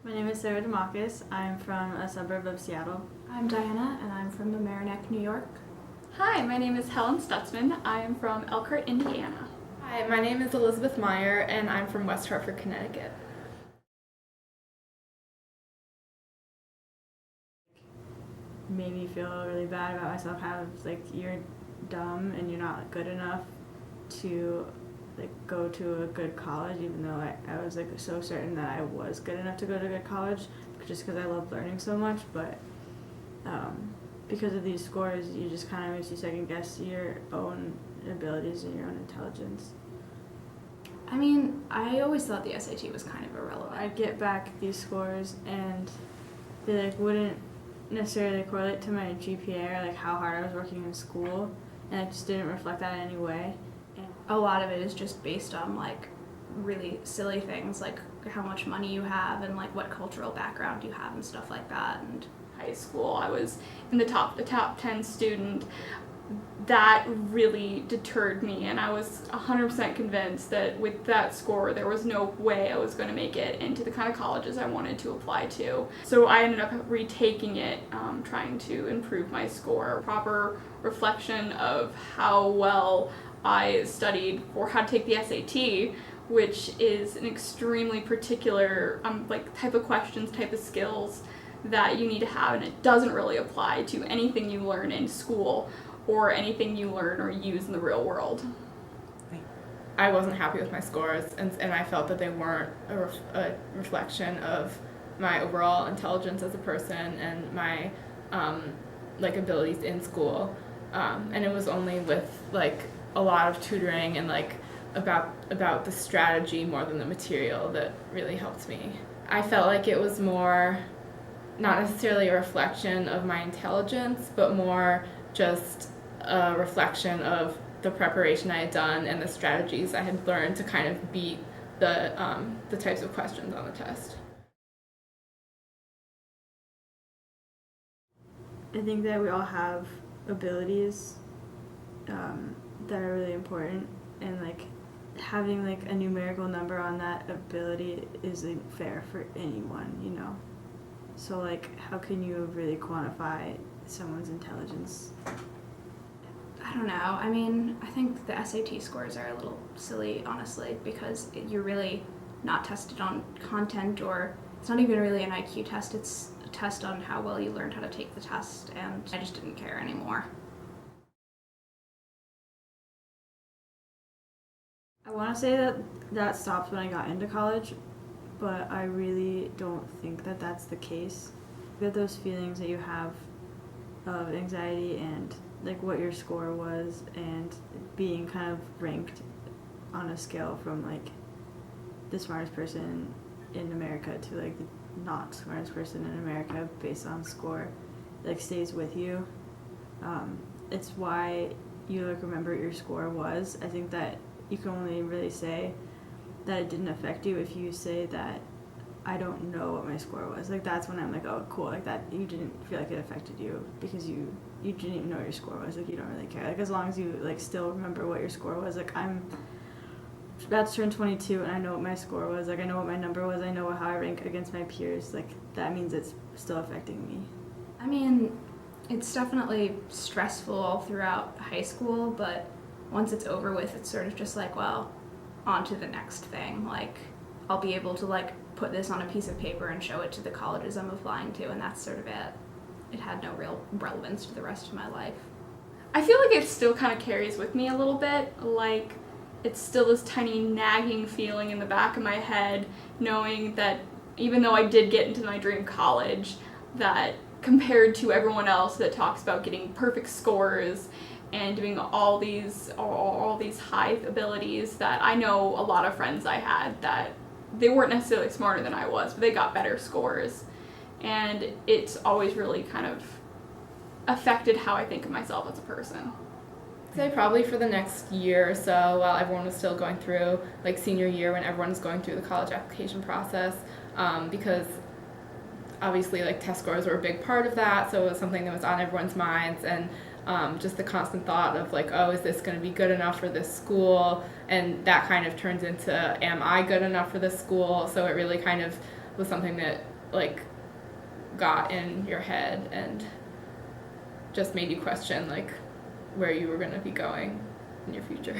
My name is Sarah Demakis. I'm from a suburb of Seattle. I'm Diana, and I'm from Mamaroneck, New York. Hi, my name is Helen Stutzman. I am from Elkhart, Indiana. Hi, my name is Elizabeth Meyer, and I'm from West Hartford, Connecticut. Made me feel really bad about myself. Kind of like you're dumb and you're not good enough to go to a good college, even though I was so certain that I was good enough to go to a good college, just because I love learning so much. But because of these scores, you just kind of makes you second guess your own abilities and your own intelligence. I mean, I always thought the SAT was kind of irrelevant. I'd get back these scores and they wouldn't necessarily correlate to my GPA or how hard I was working in school, and it just didn't reflect that in any way. And a lot of it is just based on really silly things like how much money you have and what cultural background you have and stuff like that. And High school, I was in the top 10 student. That really deterred me, and I was 100% convinced that with that score there was no way I was going to make it into the kind of colleges I wanted to apply to. So I ended up retaking it, trying to improve my score. Proper reflection of how well I studied for how to take the SAT, which is an extremely particular type of questions, type of skills that you need to have, and it doesn't really apply to anything you learn in school or anything you learn or use in the real world. I wasn't happy with my scores, and I felt that they weren't a reflection of my overall intelligence as a person and my abilities in school. And it was only with a lot of tutoring and about the strategy more than the material that really helped me. I felt like it was more not necessarily a reflection of my intelligence, but more just a reflection of the preparation I had done and the strategies I had learned to kind of beat the types of questions on the test. I think that we all have abilities that are really important, and having a numerical number on that ability isn't fair for anyone, you know. So how can you really quantify someone's intelligence? I don't know. I mean, I think the SAT scores are a little silly, honestly, because you're really not tested on content, or it's not even really an IQ test. It's a test on how well you learned how to take the test, and I just didn't care anymore. I want to say that stopped when I got into college, but I really don't think that that's the case. You get those feelings that you have of anxiety and what your score was, and being kind of ranked on a scale from the smartest person in America to the not smartest person in America based on score, stays with you. It's why you remember what your score was. I think that you can only really say that it didn't affect you if you say that I don't know what my score was. That's when I'm oh, cool, that you didn't feel like it affected you because you didn't even know what your score was. You don't really care. As long as you still remember what your score was. I'm about to turn 22 and I know what my score was. I know what my number was. I know how I rank against my peers. That means it's still affecting me. I mean, it's definitely stressful all throughout high school, but once it's over with, it's sort of just well, on to the next thing. I'll be able to put this on a piece of paper and show it to the colleges I'm applying to, and that's sort of it. It had no real relevance to the rest of my life. I feel like it still kind of carries with me a little bit. It's still this tiny nagging feeling in the back of my head, knowing that even though I did get into my dream college, that compared to everyone else that talks about getting perfect scores and doing all these high abilities, that I know a lot of friends I had that they weren't necessarily smarter than I was, but they got better scores. And it's always really kind of affected how I think of myself as a person. I'd say probably for the next year or so, while everyone was still going through senior year, when everyone's going through the college application process, because obviously test scores were a big part of that, so it was something that was on everyone's minds, and just the constant thought of oh, is this going to be good enough for this school? And that kind of turns into, am I good enough for this school? So it really kind of was something that like got in your head and just made you question like where you were going to be going in your future.